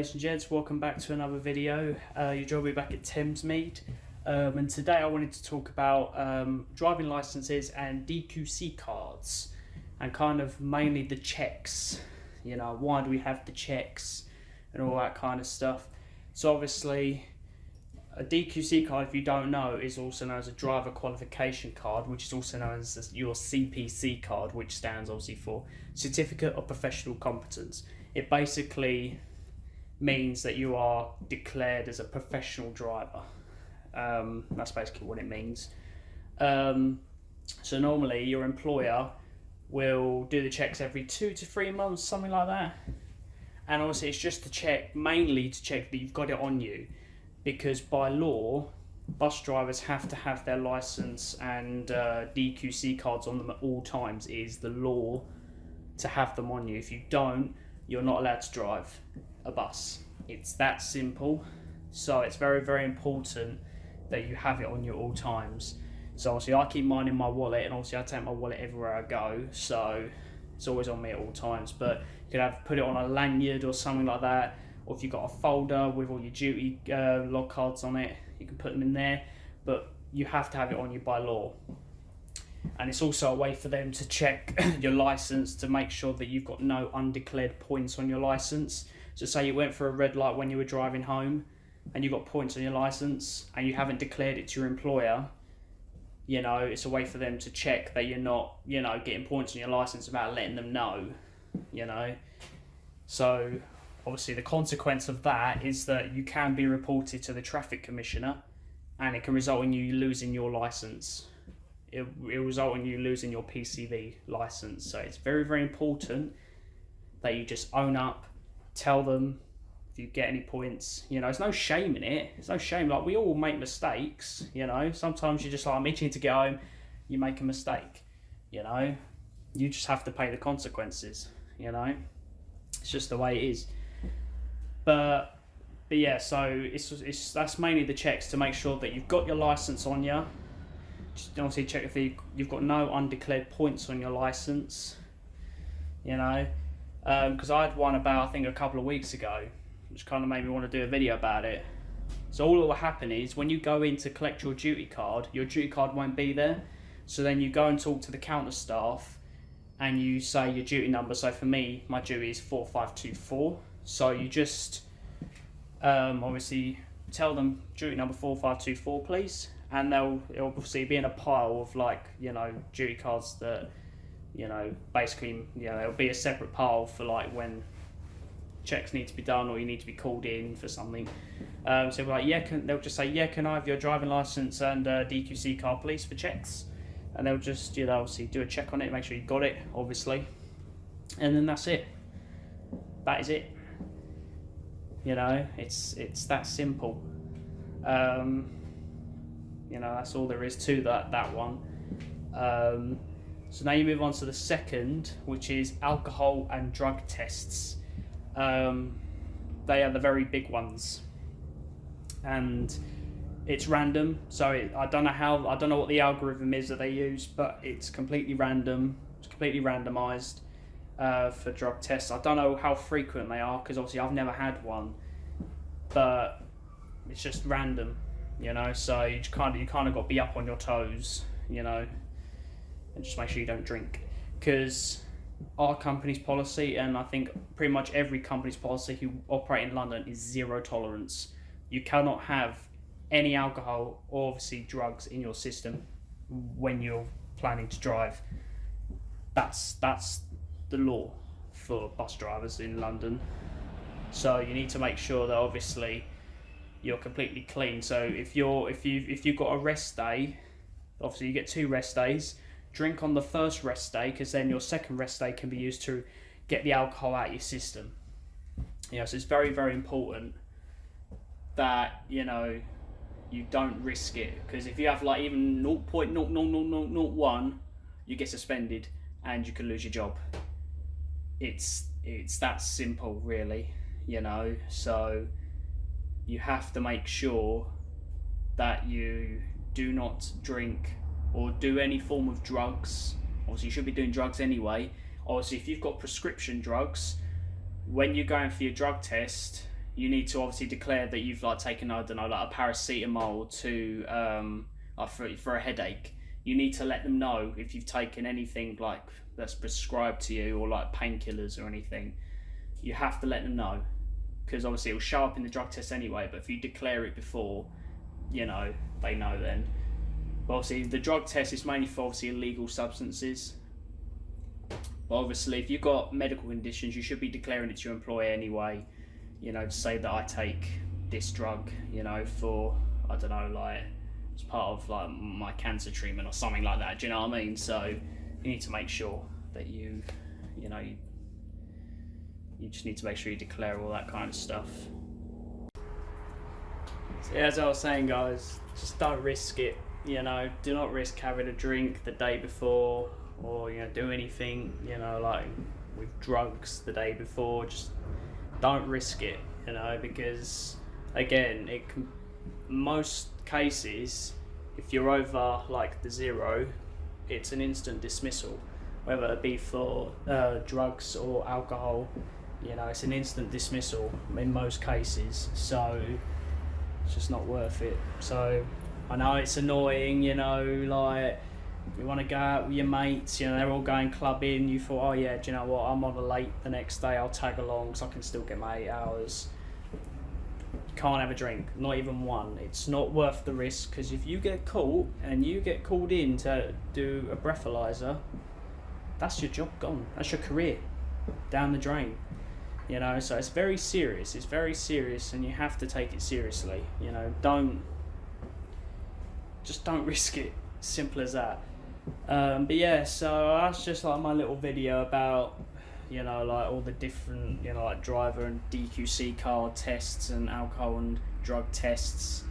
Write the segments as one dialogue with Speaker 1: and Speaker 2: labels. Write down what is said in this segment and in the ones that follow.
Speaker 1: ladies and gents, welcome back to another video. You join me back at Thamesmead, and today I wanted to talk about driving licenses and DQC cards, and kind of mainly the checks. You know, why do we have the checks and all that kind of stuff. So obviously a DQC card, if you don't know, is also known as a driver qualification card, which is also known as your CPC card, which stands obviously for Certificate of Professional Competence. It basically means that you are declared as a professional driver. That's basically what it means. So normally your employer will do the checks every 2 to 3 months, something like that. And obviously it's just to check, mainly to check that you've got it on you, because by law, bus drivers have to have their license and DQC cards on them at all times. It is the law to have them on you. If you don't, you're not allowed to drive a bus. It's that simple. So it's very, very important that you have it on you at all times. So obviously I keep mine in my wallet, and obviously I take my wallet everywhere I go, so it's always on me at all times. But you could put it on a lanyard or something like that, or if you've got a folder with all your duty log cards on it, you can put them in there. But you have to have it on you by law. And it's also a way for them to check your license to make sure that you've got no undeclared points on your license. So say you went for a red light when you were driving home and you got points on your license and you haven't declared it to your employer, you know, it's a way for them to check that you're not, you know, getting points on your license without letting them know, you know. So obviously the consequence of that is that you can be reported to the traffic commissioner, and it can result in you losing your license. It will result in you losing your PCV license. So it's very, very important that you just own up, tell them if you get any points. You know, there's no shame in it. There's no shame. Like, we all make mistakes, you know. Sometimes you're just like, I'm itching to get home, you make a mistake, you know. You just have to pay the consequences, you know. It's just the way it is. But yeah, so it's that's mainly the checks to make sure that you've got your license on you. Just obviously check if you've got no undeclared points on your license, you know, because I had one about, I think, a couple of weeks ago, which kind of made me want to do a video about it. So all that will happen is when you go in to collect your duty card won't be there. So then you go and talk to the counter staff and you say your duty number. So for me, my duty is 4524. So you just obviously tell them duty number 4524, please. And it'll obviously be in a pile of, like, you know, duty cards that, you know, basically, you know, it'll be a separate pile for, like, when checks need to be done or you need to be called in for something. So we're like, yeah, they'll just say, yeah, can I have your driving license and DQC card, please, for checks? And they'll just, you know, obviously do a check on it, make sure you got it, obviously. And then that's it. That is it. You know, it's that simple. You know, that's all there is to that one. So now you move on to the second, which is alcohol and drug tests. They are the very big ones, and it's random. So I don't know what the algorithm is that they use, but it's completely random. It's completely randomized for drug tests. I don't know how frequent they are, because obviously I've never had one, but it's just random. You know, so you kind of got to be up on your toes, you know, and just make sure you don't drink, because our company's policy, and I think pretty much every company's policy who operate in London, is zero tolerance. You cannot have any alcohol or obviously drugs in your system when you're planning to drive. That's the law for bus drivers in London. So you need to make sure that obviously you're completely clean. So if you've got a rest day, obviously you get 2 rest days. Drink on the first rest day, because then your second rest day can be used to get the alcohol out of your system. You know, so it's very, very important that, you know, you don't risk it, because if you have like even 0.00001, you get suspended and you can lose your job. It's that simple, really, you know. So you have to make sure that you do not drink or do any form of drugs. Obviously you should be doing drugs anyway. Obviously if you've got prescription drugs, when you're going for your drug test, you need to obviously declare that you've like taken, I don't know, like a paracetamol to like for a headache. You need to let them know if you've taken anything like that's prescribed to you, or like painkillers or anything. You have to let them know, because obviously it will show up in the drug test anyway. But if you declare it before, you know, they know then. But obviously the drug test is mainly for obviously illegal substances. But obviously if you've got medical conditions, you should be declaring it to your employer anyway. You know, to say that I take this drug, you know, for, I don't know, like as part of like my cancer treatment or something like that. Do you know what I mean? So you need to make sure that you just need to make sure you declare all that kind of stuff. So as I was saying, guys, just don't risk it. You know, do not risk having a drink the day before, or you know, do anything, you know, like with drugs the day before. Just don't risk it, you know, because again, it can, most cases, if you're over like the 0, it's an instant dismissal, whether it be for drugs or alcohol. You know, it's an instant dismissal in most cases, so it's just not worth it. So I know it's annoying, you know, like you want to go out with your mates, you know, they're all going clubbing, you thought, oh yeah, do you know what, I'm on a late the next day, I'll tag along so I can still get my 8 hours. You can't have a drink, not even one. It's not worth the risk, because if you get caught and you get called in to do a breathalyzer, that's your job gone, that's your career down the drain. You know, so it's very serious, and you have to take it seriously. You know, just don't risk it, simple as that. But yeah, so that's just like my little video about, you know, like all the different, you know, like driver and DQC card tests and alcohol and drug tests,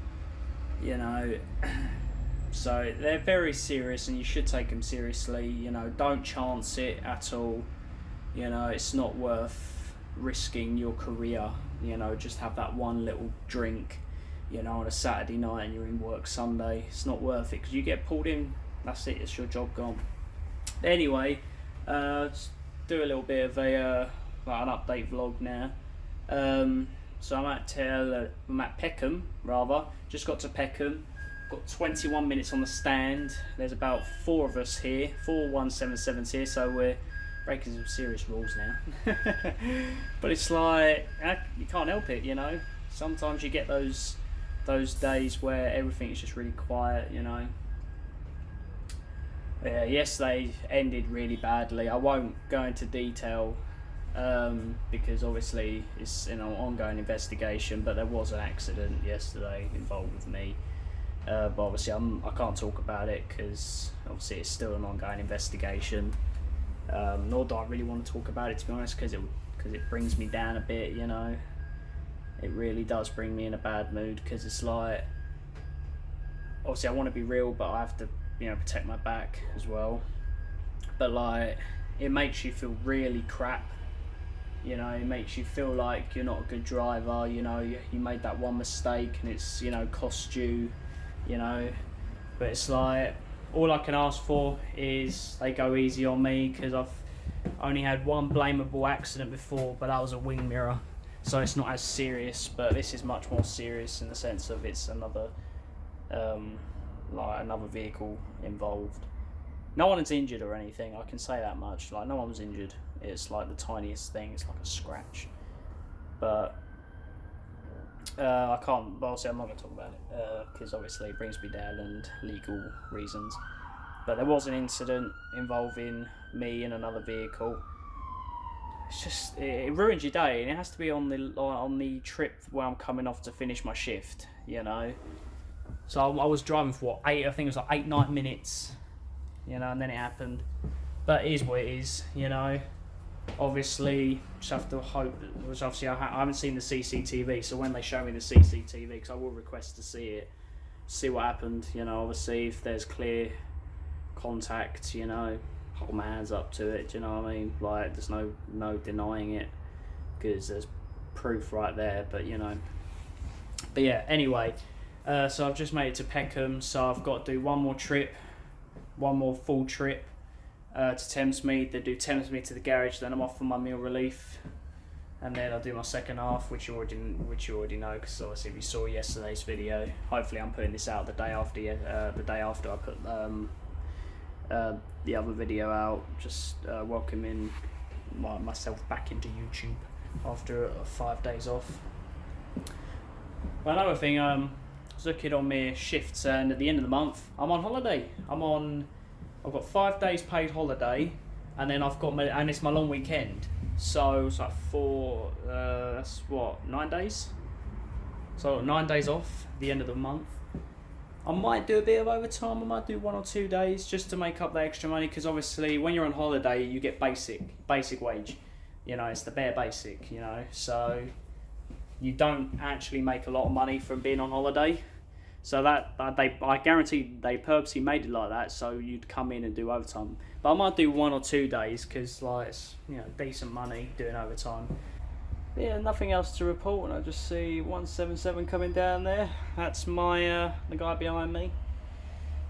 Speaker 1: you know. So they're very serious, and you should take them seriously. You know, don't chance it at all. You know, it's not worth risking your career. You know, just have that one little drink, you know, on a Saturday night and you're in work Sunday. It's not worth it, because you get pulled in, that's it, it's your job gone. Anyway, just do a little bit of a like an update vlog now. So I'm at Peckham, rather. Just got to Peckham. Got 21 minutes on the stand. There's about 4 of us here, 4 177s here, so we're breaking some serious rules now. But it's like, you can't help it, you know. Sometimes you get those days where everything is just really quiet, you know. Yeah, yesterday ended really badly. I won't go into detail because obviously it's an ongoing investigation, but there was an accident yesterday involved with me. But obviously I can't talk about it because obviously it's still an ongoing investigation. Nor do I really want to talk about it, to be honest, because it brings me down a bit, you know. It really does bring me in a bad mood, because it's like, obviously I want to be real, but I have to, you know, protect my back as well. But like, it makes you feel really crap, you know. It makes you feel like you're not a good driver, you know. You made that one mistake and it's, you know, cost you, you know. But it's like, all I can ask for is they go easy on me, because I've only had one blamable accident before, but that was a wing mirror, so it's not as serious. But this is much more serious in the sense of it's another like another vehicle involved. No one is injured or anything, I can say that much. Like, no one was injured. It's like the tiniest thing, it's like a scratch. But I can't, well, obviously I'm not going to talk about it because obviously it brings me down and legal reasons. But there was an incident involving me and another vehicle. It's just, it ruins your day, and it has to be on the trip where I'm coming off to finish my shift, you know. So I was driving for what, I think it was like 8-9 minutes, you know, and then it happened. But it is what it is, you know. Obviously, just have to hope, which obviously I haven't seen the CCTV, so when they show me the CCTV, because I will request to see it, see what happened, you know. Obviously if there's clear contact, you know, hold my hands up to it, do you know what I mean? Like, there's no denying it, because there's proof right there. But you know, but yeah, anyway, so I've just made it to Peckham, so I've got to do one more full trip to Thamesmead. They do Thamesmead to the garage, then I'm off for my meal relief, and then I'll do my second half, which you already know, because obviously if you saw yesterday's video, hopefully I'm putting this out the day after I put the other video out, just welcoming myself back into YouTube after 5 days off. But another thing, I was looking on my shifts, and at the end of the month I'm on holiday. I've got 5 days paid holiday, and then and it's my long weekend. So it's like that's what, 9 days? So 9 days off at the end of the month. I might do a bit of overtime, I might do 1 or 2 days just to make up the extra money, because obviously when you're on holiday you get basic wage. You know, it's the bare basic, you know, so you don't actually make a lot of money from being on holiday. So I guarantee they purposely made it like that, so you'd come in and do overtime. But I might do 1 or 2 days, because like, it's, you know, decent money doing overtime. But yeah, nothing else to report, and I just see 177 coming down there. That's my the guy behind me.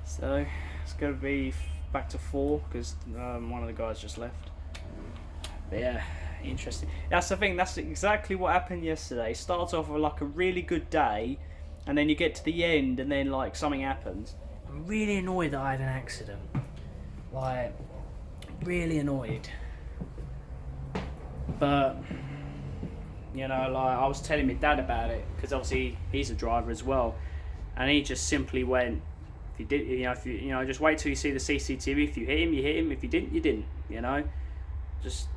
Speaker 1: So it's going to be back to 4, because one of the guys just left. But yeah, interesting. That's the thing. That's exactly what happened yesterday. Starts off with like a really good day, and then you get to the end, and then like something happens. I'm really annoyed that I had an accident. Like, really annoyed. But you know, like, I was telling my dad about it, because obviously he's a driver as well, and he just simply went, if you just wait till you see the CCTV. If you hit him, you hit him. If you didn't, you didn't. You know, just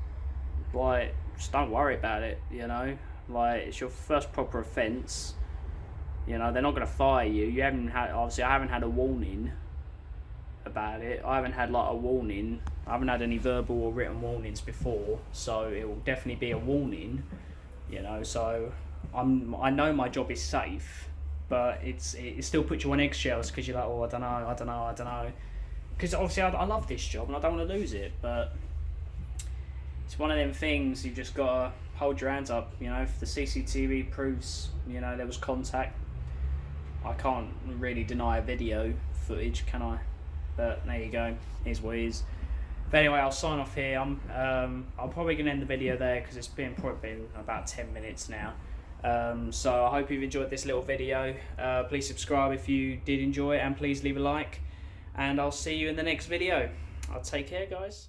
Speaker 1: don't worry about it. You know, like, it's your first proper offence. You know, they're not going to fire you. You haven't had, obviously I haven't had a warning about it. I haven't had like a warning. I haven't had any verbal or written warnings before, so it will definitely be a warning. You know, so I know my job is safe, but it still puts you on eggshells, because you're like, oh, I don't know. Because obviously I love this job and I don't want to lose it, but it's one of them things you've just got to hold your hands up. You know, if the CCTV proves, you know, there was contact, I can't really deny a video footage, can I? But there you go, here's what it is. But anyway, I'll sign off here. I'm probably going to end the video there, because it's probably been about 10 minutes now. So I hope you've enjoyed this little video. Please subscribe if you did enjoy it, and please leave a like. And I'll see you in the next video. I'll take care, guys.